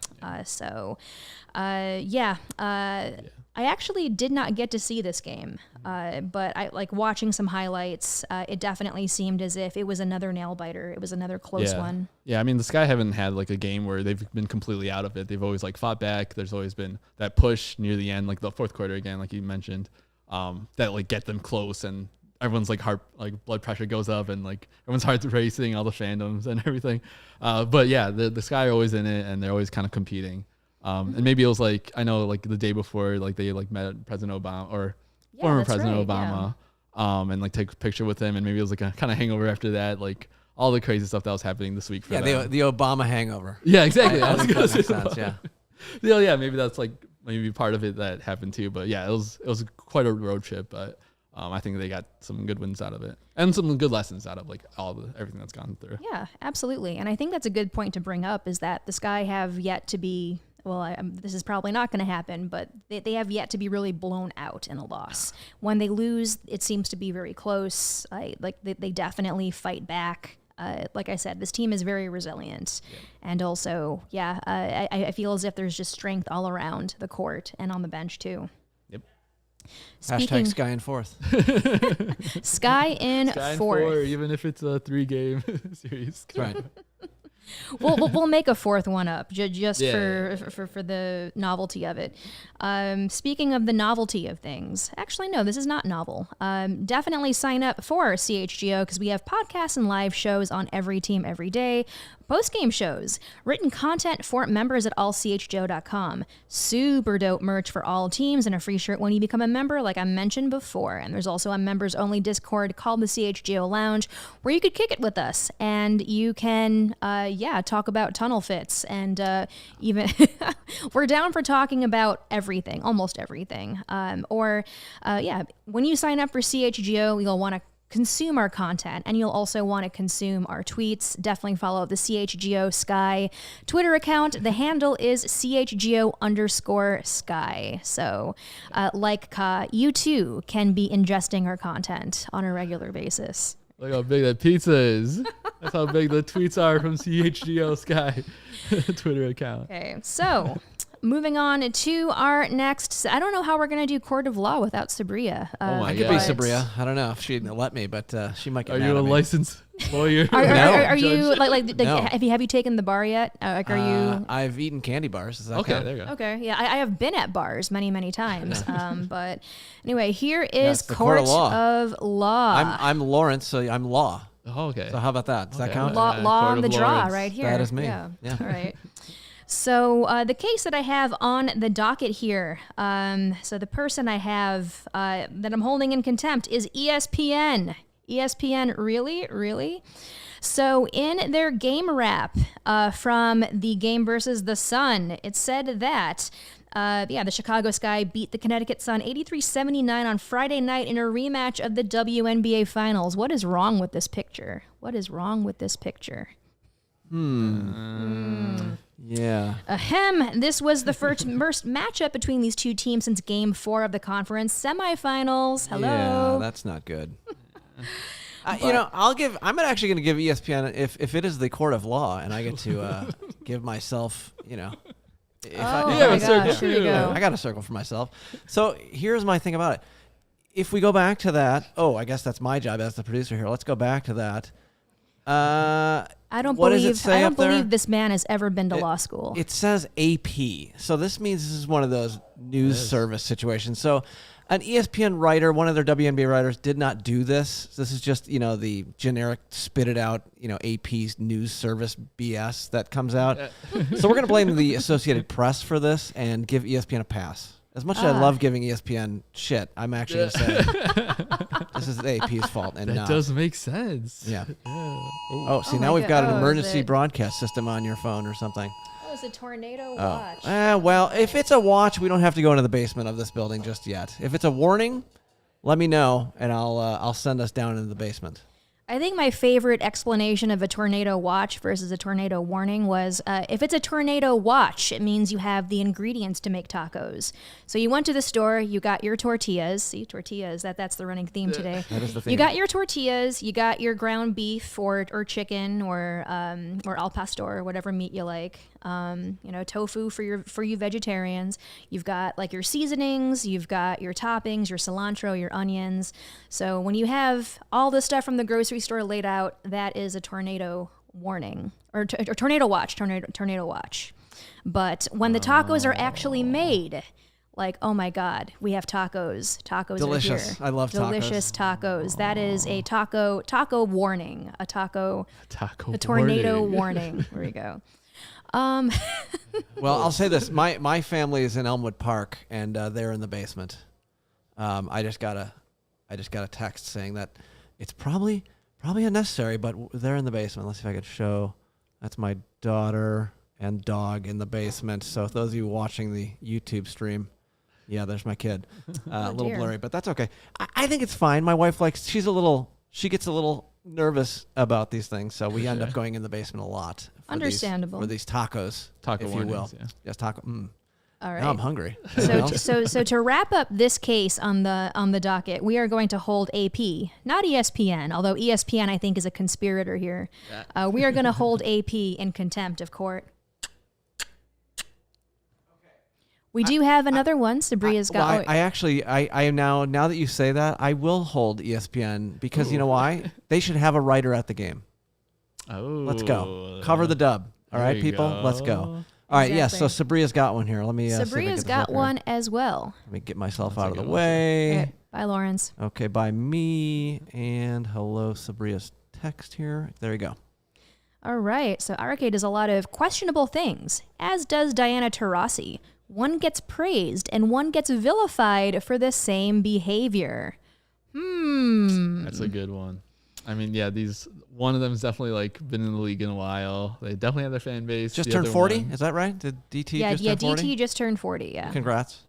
I actually did not get to see this game, but I watching some highlights. It definitely seemed as if it was another nail biter. It was another close one. Yeah, I mean, the Sky haven't had a game where they've been completely out of it. They've always fought back. There's always been that push near the end, the fourth quarter again, like you mentioned, that get them close, and everyone's heart blood pressure goes up, and everyone's heart's racing, all the fandoms and everything. But yeah, the Sky are always in it, and they're always kind of competing. And maybe it was I know the day before they met President Obama or former President Obama. and like take a picture with him, and maybe it was like a kind of hangover after that, like all the crazy stuff that was happening this week for them. the Obama hangover. Yeah, exactly. I think that makes sense. Yeah. Yeah, maybe that's like maybe part of it that happened too. But yeah, it was quite a road trip. But I think they got some good wins out of it and some good lessons out of like everything that's gone through. Yeah, absolutely. And I think that's a good point to bring up is that the Sky have yet to be, well, this is probably not going to happen, but they have yet to be really blown out in a loss. When they lose, it seems to be very close. They definitely fight back. Like I said, this team is very resilient. Yeah. And also, I feel as if there's just strength all around the court and on the bench too. Hashtag Sky in fourth. Sky in fourth. 4, even if it's a 3-game series. Right. We'll make a fourth one up just for the novelty of it. Speaking of the novelty of things, actually no, this is not novel. Definitely sign up for CHGO because we have podcasts and live shows on every team every day. Post-game shows, written content for members at allchgo.com, super dope merch for all teams, and a free shirt when you become a member, like I mentioned before. And there's also a members-only Discord called the CHGO Lounge, where you could kick it with us, and you can, talk about tunnel fits, and even we're down for talking about everything, almost everything. When you sign up for CHGO, you'll want to consume our content, and you'll also want to consume our tweets. Definitely follow the CHGO Sky Twitter account. The handle is CHGO_Sky. So, like Ka, you too can be ingesting our content on a regular basis. Look how big that pizza is. That's how big the tweets are from CHGO Sky Twitter account. Okay, so moving on to our next. I don't know how we're going to do Court of Law without Subria. I could be Subria. I don't know if she'd let me, but she might get Are mad you a at me. licensed lawyer? Are you No. have you taken the bar yet? Are you? I've eaten candy bars. Does that Okay, count? there you go. Okay, yeah, I have been at bars many times. But anyway, here is it's the Court Court of Law. I'm Lawrence, so I'm law. Oh, okay. So how about that? Does that Okay. count? Law Court on of the draw Lawrence. right here. That is me. Yeah. Yeah. All right. So the case that I have on the docket here, so the person I have that I'm holding in contempt is ESPN. ESPN, really? So in their game wrap from the game versus the Sun, it said that the Chicago Sky beat the Connecticut Sun 83-79 on Friday night in a rematch of the WNBA Finals. What is wrong with this picture? Yeah. Ahem. This was the first matchup between these two teams since Game 4 of the conference semifinals. Hello. Yeah, that's not good. I'm actually going to give ESPN if it is the court of law and I get to give myself, If my gosh, here we go. I got a circle for myself. So here's my thing about it. If we go back to that, I guess that's my job as the producer here. Let's go back to that. I don't what does it say up there? believe this man has ever been to law school. It says AP. So this means this is one of those news service situations. So an ESPN writer, one of their WNBA writers, did not do this. This is just, the generic spit it out, AP's news service BS that comes out. So we're going to blame the Associated Press for this and give ESPN a pass. As much as I love giving ESPN shit, I'm actually going to say this is the AP's fault and That not. does make sense. Yeah. Oh. See, Oh now my we've got an God. emergency broadcast system on your phone or something. Oh, it's a tornado Oh. watch. Well, if it's a watch, we don't have to go into the basement of this building just yet. If it's a warning, let me know, and I'll send us down into the basement. I think my favorite explanation of a tornado watch versus a tornado warning was if it's a tornado watch, it means you have the ingredients to make tacos. So you went to the store, you got your tortillas. See, tortillas, that's the running theme today. That is the theme. You got your tortillas, you got your ground beef or chicken or al pastor or whatever meat you like. Tofu for you vegetarians. You've got like your seasonings, you've got your toppings, your cilantro, your onions. So when you have all the stuff from the grocery store laid out, that is a tornado warning or tornado watch. But when the tacos are actually made, like, oh my God, we have tacos. Tacos Delicious. are here. I love tacos. Delicious tacos. That is a taco warning. A tornado warning. There you go. Well, I'll say this: my family is in Elmwood Park, and they're in the basement. I just gotta I just got a text saying that it's probably unnecessary, but they're in the basement. Let's see if I could show. That's my daughter and dog in the basement. So those of you watching the YouTube stream, yeah, there's my kid. A little dear. blurry, but that's okay. I think it's fine. My wife she gets a little nervous about these things, so we end up going in the basement a lot. Understandable. For these tacos, Taco if you will. warnings, yeah. Yes, taco. All right. Now I'm hungry. So to wrap up this case on the docket, we are going to hold AP, not ESPN, although ESPN I think is a conspirator here. We are going to hold AP in contempt of court. We do have another one. Sabria's got. I am now that you say that, I will hold ESPN because you know why? They should have a writer at the game. Oh, Let's go. Cover the dub. All right, people. Let's go. All right, yes. So Sabria's got one here. Let me. Sabria's got one as well. Let me get myself out of the way. Okay. Bye, Lawrence. Okay, by me and hello, Sabria's text here. There you go. All right. So Arcade does a lot of questionable things, as does Diana Taurasi. One gets praised and one gets vilified for the same behavior. That's a good one. I mean, yeah, one of them's definitely like been in the league in a while. They definitely have their fan base. Just The turned other 40? one- Is that right? Did DT just turn 40? DT just turned 40, yeah. Congrats.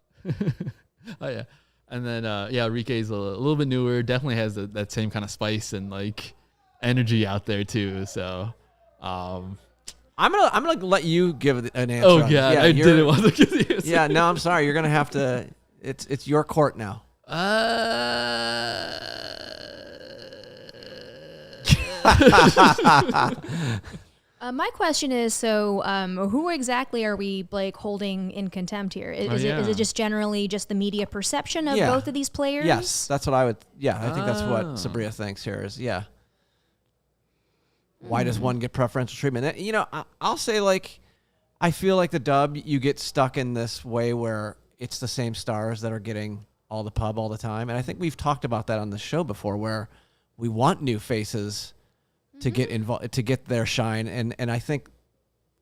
Oh yeah, and then Rike's a little bit newer. Definitely has that same kind of spice and like energy out there too. So, I'm gonna let you give an answer. oh god, I didn't want to give the answer. Yeah, no, I'm sorry. You're gonna have to. It's your court now. My question is, so who exactly are we like holding in contempt here? Is it just generally just the media perception of both of these players? Yes, that's what I would. Yeah, I think that's what Subria thinks here is. Yeah. Why does one get preferential treatment? You know, I'll say like, I feel like the dub, you get stuck in this way where it's the same stars that are getting all the pub all the time, and I think we've talked about that on the show before, where we want new faces to get involved, to get their shine. And I think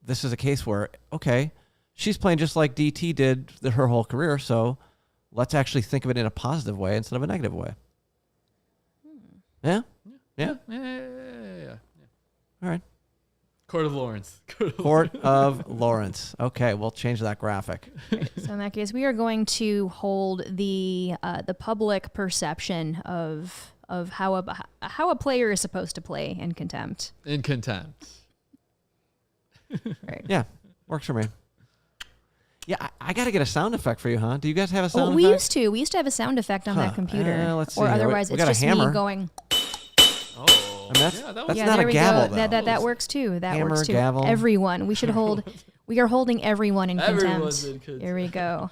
this is a case where, okay, she's playing just like DT did her whole career. So let's actually think of it in a positive way instead of a negative way. Yeah. Yeah. All right. Court of Lawrence. Court of Lawrence. Okay. We'll change that graphic. So in that case, we are going to hold the public perception of how a player is supposed to play in contempt. In contempt. Right. Yeah. Works for me. Yeah, I got to get a sound effect for you, huh? Do you guys have a sound We effect? used to have a sound effect on that computer. Let's see or here. otherwise We it's got a just hammer. me going. Oh. I mean, that's Yeah, not there a we gavel, go. though. That works too. That Hammer, works too. gavel. Everyone. We should hold. We are holding everyone in Everyone's contempt. in contempt. Here we go.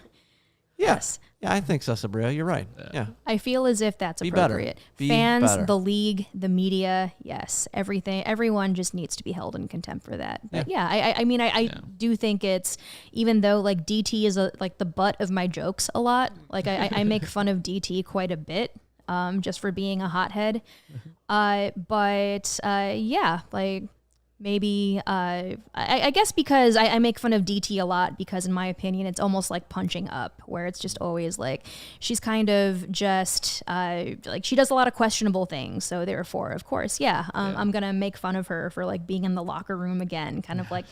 Yes. Yeah, I think so, Subria. You're right. Yeah. I feel as if that's Be better. appropriate. Be Fans, better. the league, the media, yes, everything. Everyone just needs to be held in contempt for that. But I mean, I do think it's, even though like DT is like the butt of my jokes a lot. Like I make fun of DT quite a bit, just for being a hothead. But like. Maybe, I guess because I make fun of DT a lot because in my opinion, it's almost like punching up where it's just always like, she's kind of just, like she does a lot of questionable things. So therefore, of course, I'm going to make fun of her for like being in the locker room again, kind of like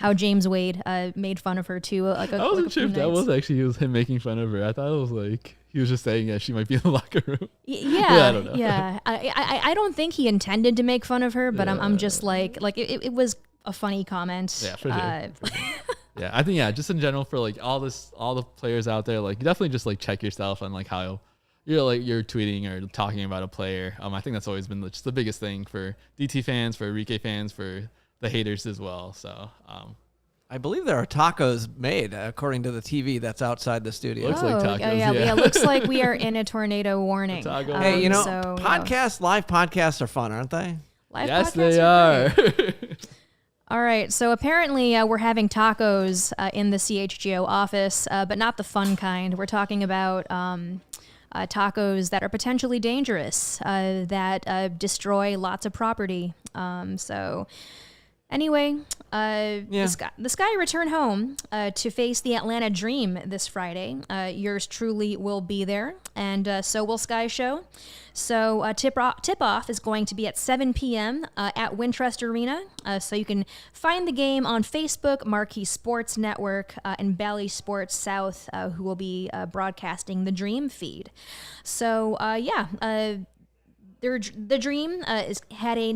how James Wade made fun of her too. Like I wasn't sure if that was actually him making fun of her. I thought it was like, he was just saying she might be in the locker room. Yeah, I don't know. Yeah, I don't think he intended to make fun of her, but I'm just like it was a funny comment. Yeah, for sure. Yeah, I think just in general for like all the players out there, like definitely just like check yourself on like how you're tweeting or talking about a player. I think that's always been just the biggest thing for DT fans, for Rike fans, for the haters as well. So. I believe there are tacos made, according to the TV that's outside the studio. Looks like tacos, yeah. It looks like we are in a tornado warning. Hey, live podcasts are fun, aren't they? Yes, they are. All right, so apparently we're having tacos in the CHGO office, but not the fun kind. We're talking about tacos that are potentially dangerous, that destroy lots of property. So Anyway, the Sky return home to face the Atlanta Dream this Friday. Yours truly will be there, and so will Sky Show. So tip-off is going to be at 7 p.m. At Wintrust Arena. So you can find the game on Facebook, Marquee Sports Network, and Bally Sports South, who will be broadcasting the Dream feed. So, the Dream had a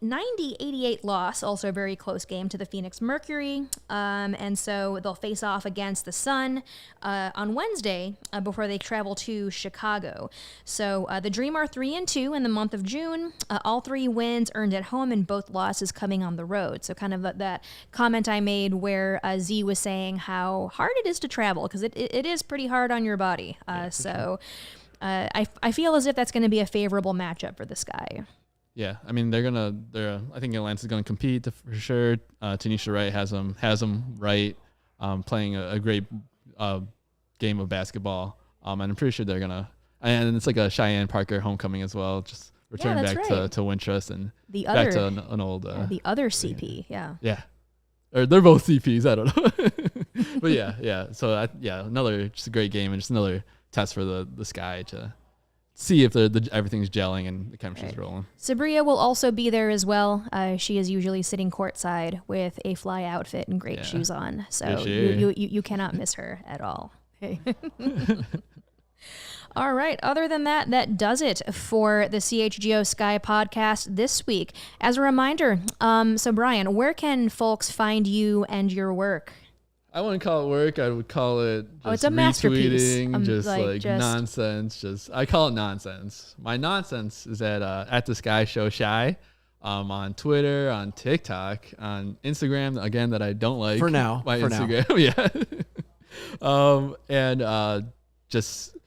90-88 loss, also a very close game to the Phoenix Mercury, and so they'll face off against the Sun on Wednesday before they travel to Chicago. So the Dream are 3-2 in the month of June. All 3 wins earned at home and both losses coming on the road. So kind of that comment I made where Z was saying how hard it is to travel, because it is pretty hard on your body. I feel as if that's going to be a favorable matchup for the Sky. Yeah, I mean I think Atlanta's gonna compete for sure. Tanisha Wright has them right, playing a great game of basketball. And I'm pretty sure they're gonna. And it's like a Cheyenne Parker homecoming as well. Just return back to Wintrust and back to an old. The other CP, yeah. Yeah, or they're both CPs. I don't know, but yeah. So another just a great game and just another test for the Sky to see if everything's gelling and the chemistry's rolling. Subria will also be there as well. She is usually sitting courtside with a fly outfit and great shoes on. So you cannot miss her at all. All right. Other than that, that does it for the CHGO Sky podcast this week. As a reminder, so Brian, where can folks find you and your work? I wouldn't call it work. I would call it just it's a masterpiece. Just nonsense. I call it nonsense. My nonsense is at the Sky Show Shy, on Twitter, on TikTok, on Instagram. Again, that I don't like for now. Instagram, yeah. Just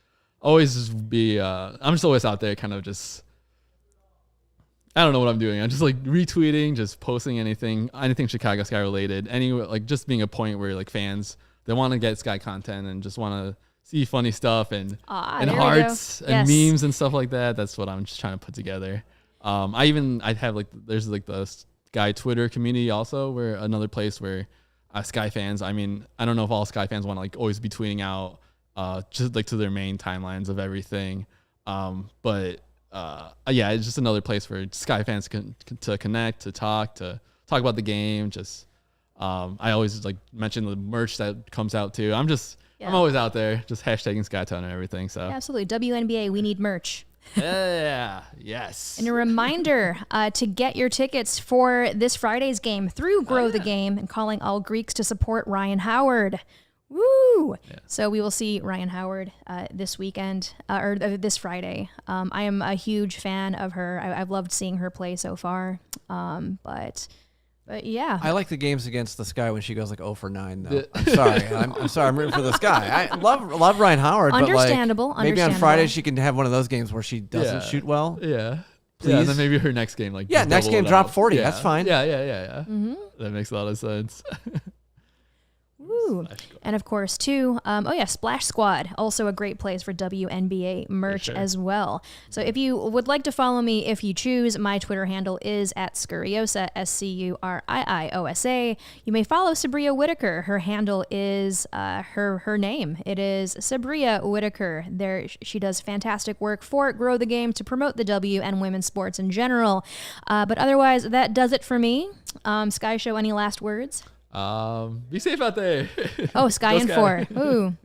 always be. I'm just always out there, kind of just. I don't know what I'm doing. I'm just like retweeting, just posting anything Chicago Sky related. Just being a point where like fans, they want to get Sky content and just want to see funny stuff and hearts and memes and stuff like that. That's what I'm just trying to put together. I have there's like the Sky Twitter community also, where another place where Sky fans. I mean, I don't know if all Sky fans want to like always be tweeting out just like to their main timelines of everything, but. It's just another place for Sky fans to connect, to talk about the game. Just, I always like mention the merch that comes out too. I'm always out there, just hashtagging Skytown and everything. So absolutely, WNBA, we need merch. Yeah, yes. And a reminder to get your tickets for this Friday's game through Grow the Game and calling all Greeks to support Ryan Howard. Woo! Yeah. So we will see Ryan Howard this weekend or this Friday. I am a huge fan of her. I've loved seeing her play so far. But yeah, I like the games against the Sky when she goes like 0 for 9. Though I'm sorry, I'm sorry, I'm rooting for the Sky. I love Ryan Howard. Understandable. But maybe on Friday she can have one of those games where she doesn't shoot well. Yeah. Please. Yeah, and then maybe her next game next game drop 40. That's fine. Yeah. Mm-hmm. That makes a lot of sense. Woo. And of course, too, Splash Squad, also a great place for WNBA merch as well. So if you would like to follow me, if you choose, my Twitter handle is at Scuriosa, Scuriiosa. You may follow Subria Whitaker. Her handle is her name. It is Subria Whitaker. There, she does fantastic work for Grow the Game to promote the W and women's sports in general. But otherwise, that does it for me. Sky Show, any last words? Be safe out there. Oh, Sky and 4. Ooh.